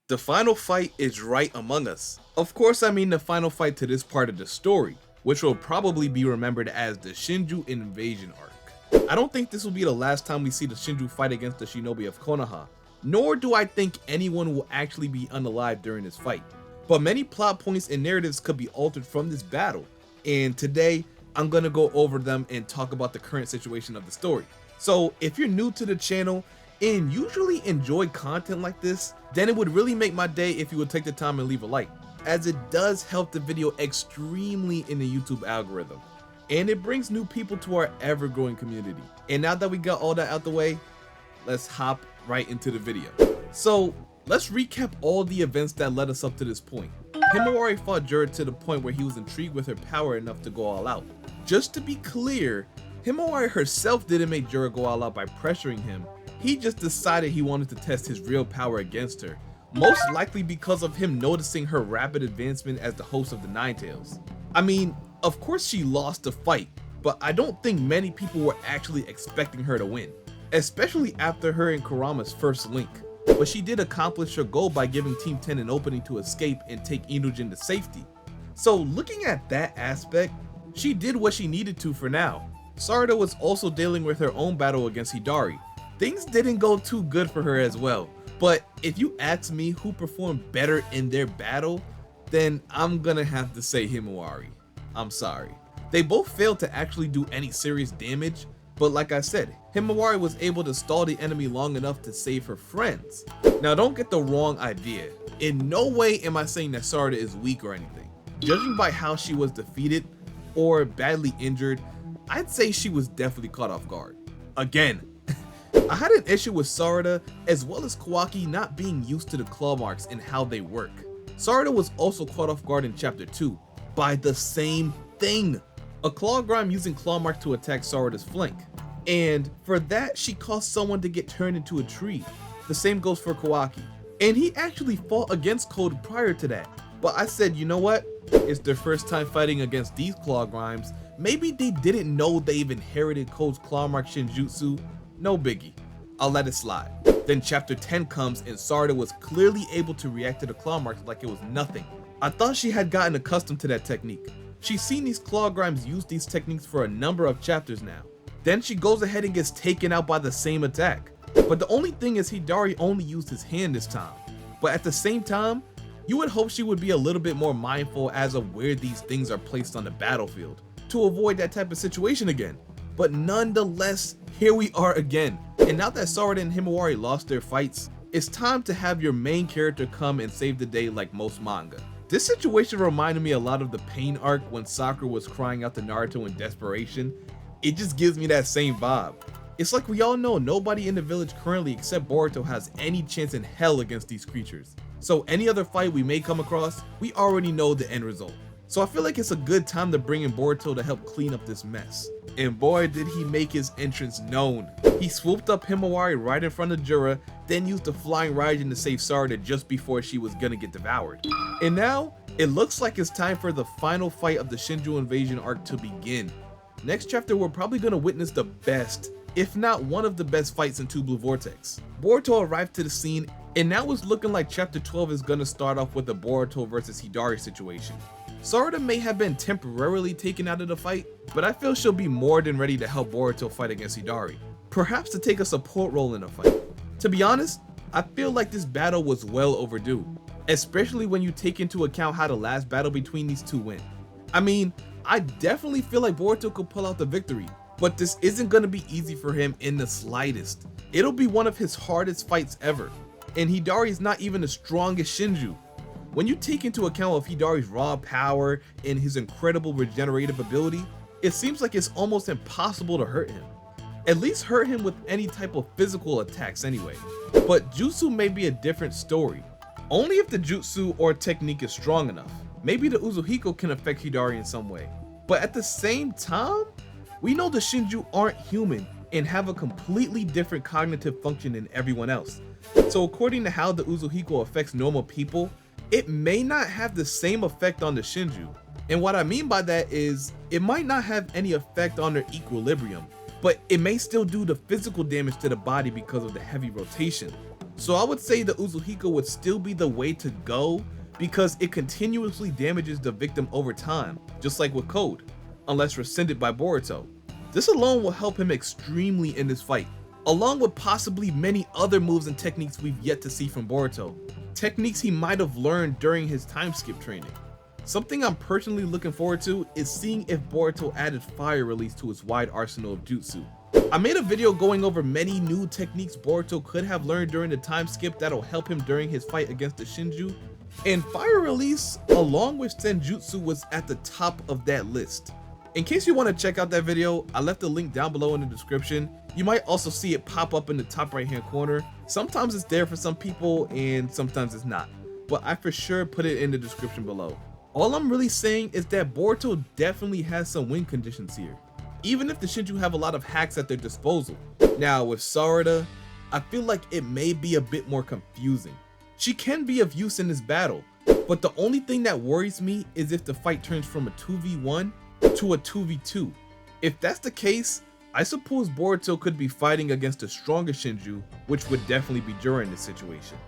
The final fight is right among us. Of course, I mean the final fight to this part of the story, which will probably be remembered as the Shinju invasion arc. I don't think this will be the last time we see the Shinju fight against the shinobi of Konoha, nor do I think anyone will actually be unalive during this fight. But many plot points and narratives could be altered from this battle, and today I'm gonna go over them and talk about the current situation of the story. So if you're new to the channel and usually enjoy content like this, then it would really make my day if you would take the time and leave a like, as it does help the video extremely in the YouTube algorithm, and it brings new people to our ever-growing community. And now that we got all that out the way, let's hop right into the video. So let's recap all the events that led us up to this point. Himawari fought Jura to the point where he was intrigued with her power enough to go all out. Just to be clear, Himawari herself didn't make Jura go all out by pressuring him. He just decided he wanted to test his real power against her, most likely because of him noticing her rapid advancement as the host of the Ninetales. I mean, of course she lost the fight, but I don't think many people were actually expecting her to win, especially after her and Kurama's first link. But she did accomplish her goal by giving Team 10 an opening to escape and take Inujin to safety. So looking at that aspect, she did what she needed to for now. Sarada was also dealing with her own battle against Hidari. Things didn't go too good for her as well, but if you ask me who performed better in their battle, then I'm gonna have to say Himawari. I'm sorry. They both failed to actually do any serious damage, but like I said, Himawari was able to stall the enemy long enough to save her friends. Now don't get the wrong idea. In no way am I saying that Sarada is weak or anything. Judging by how she was defeated or badly injured, I'd say she was definitely caught off guard. Again, I had an issue with Sarada as well as KAWAKI not being used to the claw marks and how they work. Sarada was also caught off guard in chapter 2 by the same thing. A claw grime using claw mark to attack Sarada's flank, and for that she caused someone to get turned into a tree. The same goes for KAWAKI, and he actually fought against Code prior to that, but I said, you know what, it's their first time fighting against these claw grimes, maybe they didn't know they've inherited Code's claw mark Shinjutsu. No biggie, I'll let it slide. Then chapter 10 comes and Sarada was clearly able to react to the claw marks like it was nothing. I thought she had gotten accustomed to that technique. She's seen these claw grimes use these techniques for a number of chapters now. Then she goes ahead and gets taken out by the same attack. But the only thing is Hidari only used his hand this time. But at the same time, you would hope she would be a little bit more mindful as of where these things are placed on the battlefield to avoid that type of situation again. But nonetheless, here we are again. And now that Sarada and Himawari lost their fights, it's time to have your main character come and save the day like most manga. This situation reminded me a lot of the Pain arc when Sakura was crying out to Naruto in desperation. It just gives me that same vibe. It's like we all know nobody in the village currently except Boruto has any chance in hell against these creatures. So any other fight we may come across, we already know the end result. So I feel like it's a good time to bring in Boruto to help clean up this mess. And boy did he make his entrance known. He swooped up Himawari right in front of Jura, then used the flying Raijin to save Sarada just before she was gonna get devoured. And now, it looks like it's time for the final fight of the Shinju invasion arc to begin. Next chapter we're probably gonna witness the best, if not one of the best fights in 2 Blue Vortex. Boruto arrived to the scene, and now it's looking like chapter 12 is gonna start off with the Boruto versus Hidari situation. Sarada may have been temporarily taken out of the fight, but I feel she'll be more than ready to help Boruto fight against Hidari, perhaps to take a support role in the fight. To be honest, I feel like this battle was well overdue, especially when you take into account how the last battle between these two went. I mean, I definitely feel like Boruto could pull out the victory, but this isn't gonna be easy for him in the slightest. It'll be one of his hardest fights ever, and Hidari's not even the strongest Shinju. When you take into account of Hidari's raw power and his incredible regenerative ability, it seems like it's almost impossible to hurt him. At least hurt him with any type of physical attacks anyway. But Jutsu may be a different story. Only if the Jutsu or technique is strong enough. Maybe the Uzuhiko can affect Hidari in some way. But at the same time, we know the Shinju aren't human and have a completely different cognitive function than everyone else. So according to how the Uzuhiko affects normal people, it may not have the same effect on the Shinju. And what I mean by that is, it might not have any effect on their equilibrium, but it may still do the physical damage to the body because of the heavy rotation. So I would say the Uzuhiko would still be the way to go because it continuously damages the victim over time, just like with Code, unless rescinded by Boruto. This alone will help him extremely in this fight, along with possibly many other moves and techniques we've yet to see from Boruto, techniques he might have learned during his time skip training. Something I'm personally looking forward to is seeing if Boruto added fire release to his wide arsenal of jutsu. I made a video going over many new techniques Boruto could have learned during the time skip that'll help him during his fight against the Shinju, and fire release along with Senjutsu was at the top of that list. In case you want to check out that video, I left a link down below in the description. You might also see it pop up in the top right hand corner. Sometimes it's there for some people and sometimes it's not, but I for sure put it in the description below. All I'm really saying is that Boruto definitely has some win conditions here, even if the Shinju have a lot of hacks at their disposal. Now with Sarada, I feel like it may be a bit more confusing. She can be of use in this battle, but the only thing that worries me is if the fight turns from a 2v1 to a 2v2. If that's the case, I suppose Boruto could be fighting against a stronger Shinju, which would definitely be Jura in this situation.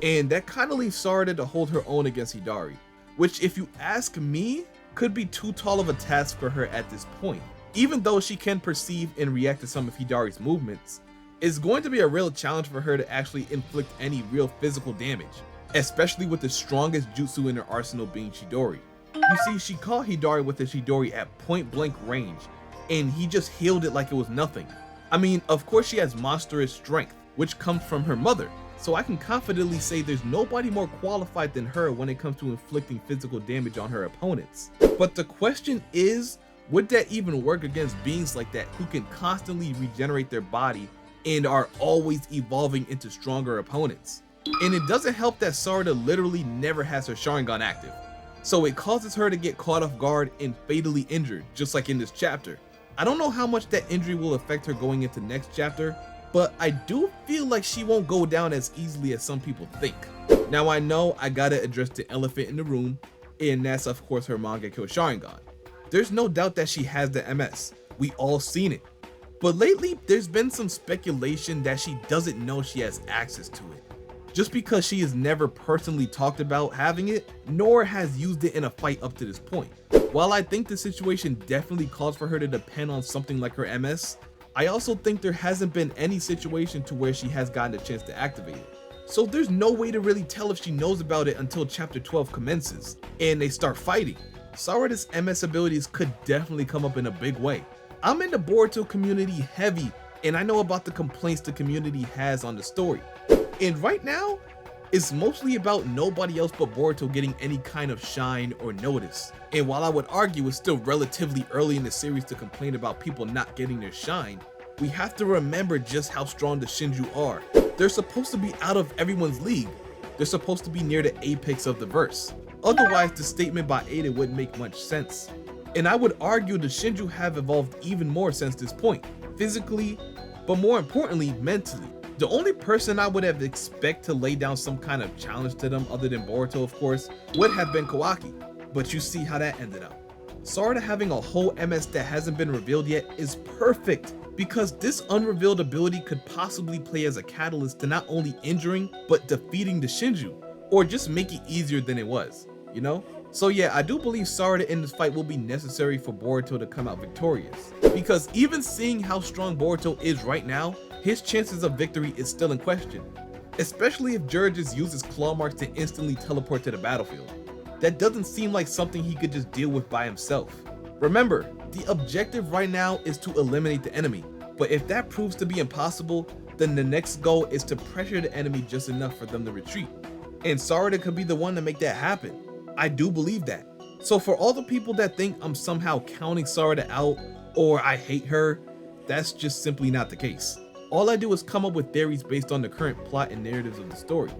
And that kind of leaves Sarada to hold her own against Hidari, which if you ask me, could be too tall of a task for her at this point. Even though she can perceive and react to some of Hidari's movements, it's going to be a real challenge for her to actually inflict any real physical damage, especially with the strongest jutsu in her arsenal being Chidori. You see, she caught Hidari with a Chidori at point blank range, and he just healed it like it was nothing. I mean, of course she has monstrous strength, which comes from her mother, so I can confidently say there's nobody more qualified than her when it comes to inflicting physical damage on her opponents. But the question is, would that even work against beings like that who can constantly regenerate their body and are always evolving into stronger opponents? And it doesn't help that Sarada literally never has her Sharingan active, so it causes her to get caught off guard and fatally injured, just like in this chapter. I don't know how much that injury will affect her going into next chapter, but I do feel like she won't go down as easily as some people think. Now I know I gotta address the elephant in the room, and that's of course her Mangekyo Sharingan. There's no doubt that she has the MS, we all seen it. But lately there's been some speculation that she doesn't know she has access to it, just because she has never personally talked about having it, nor has used it in a fight up to this point. While I think the situation definitely calls for her to depend on something like her MS, I also think there hasn't been any situation to where she has gotten a chance to activate it. So there's no way to really tell if she knows about it until chapter 12 commences and they start fighting. Sarada's MS abilities could definitely come up in a big way. I'm in the Boruto community heavy, and I know about the complaints the community has on the story. And right now, it's mostly about nobody else but Boruto getting any kind of shine or notice. And while I would argue it's still relatively early in the series to complain about people not getting their shine, we have to remember just how strong the Shinju are. They're supposed to be out of everyone's league. They're supposed to be near the apex of the verse. Otherwise, the statement by Ada wouldn't make much sense. And I would argue the Shinju have evolved even more since this point, physically, but more importantly, mentally. The only person I would have expected to lay down some kind of challenge to them, other than Boruto of course, would have been KAWAKI, but you see how that ended up. Sarada having a whole MS that hasn't been revealed yet is perfect, because this unrevealed ability could possibly play as a catalyst to not only injuring, but defeating the Shinju, or just make it easier than it was, you know? So yeah, I do believe Sarada in this fight will be necessary for Boruto to come out victorious, because even seeing how strong Boruto is right now, his chances of victory is still in question, especially if Jura just uses claw marks to instantly teleport to the battlefield. That doesn't seem like something he could just deal with by himself. Remember, the objective right now is to eliminate the enemy, but if that proves to be impossible, then the next goal is to pressure the enemy just enough for them to retreat. And Sarada could be the one to make that happen. I do believe that. So for all the people that think I'm somehow counting Sarada out or I hate her, that's just simply not the case. All I do is come up with theories based on the current plot and narratives of the story,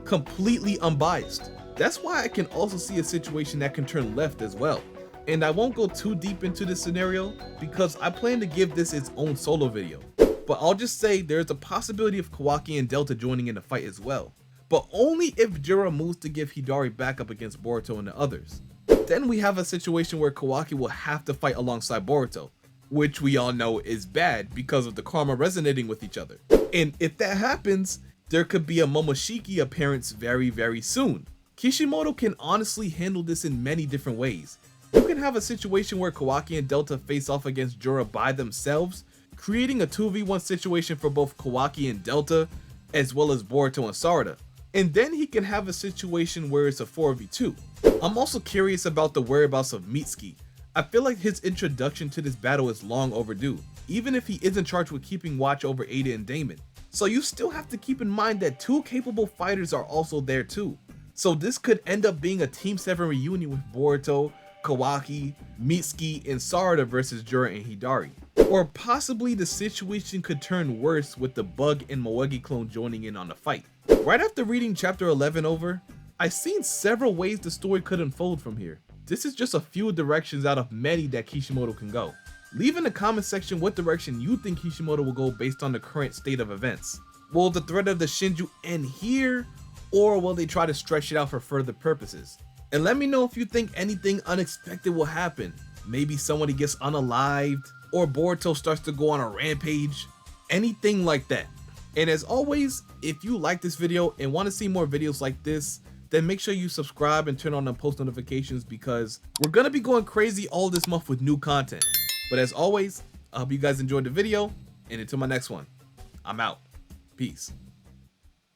completely unbiased. That's why I can also see a situation that can turn left as well. And I won't go too deep into this scenario because I plan to give this its own solo video. But I'll just say there's a possibility of KAWAKI and Delta joining in the fight as well, but only if Jura moves to give Hidari backup against Boruto and the others. Then we have a situation where KAWAKI will have to fight alongside Boruto, which we all know is bad because of the karma resonating with each other. And if that happens, there could be a Momoshiki appearance very soon. Kishimoto can honestly handle this in many different ways. You can have a situation where Kawaki and Delta face off against Jura by themselves, creating a 2v1 situation for both Kawaki and Delta, as well as Boruto and Sarada. And then he can have a situation where it's a 4v2. I'm also curious about the whereabouts of Mitsuki. I feel like his introduction to this battle is long overdue, even if he isn't charged with keeping watch over Ada and Damon. So you still have to keep in mind that 2 capable fighters are also there too. So this could end up being a Team 7 reunion with Boruto, Kawaki, Mitsuki, and Sarada versus Jura and Hidari. Or possibly the situation could turn worse with the Bug and Moegi clone joining in on the fight. Right after reading chapter 11 over, I've seen several ways the story could unfold from here. This is just a few directions out of many that Kishimoto can go. Leave in the comment section what direction you think Kishimoto will go based on the current state of events. Will the threat of the Shinju end here, or will they try to stretch it out for further purposes? And let me know if you think anything unexpected will happen. Maybe somebody gets unalived, or Boruto starts to go on a rampage, anything like that. And as always, if you like this video and want to see more videos like this, then make sure you subscribe and turn on the post notifications, because we're gonna be going crazy all this month with new content. But as always, I hope you guys enjoyed the video, and until my next one, I'm out. Peace.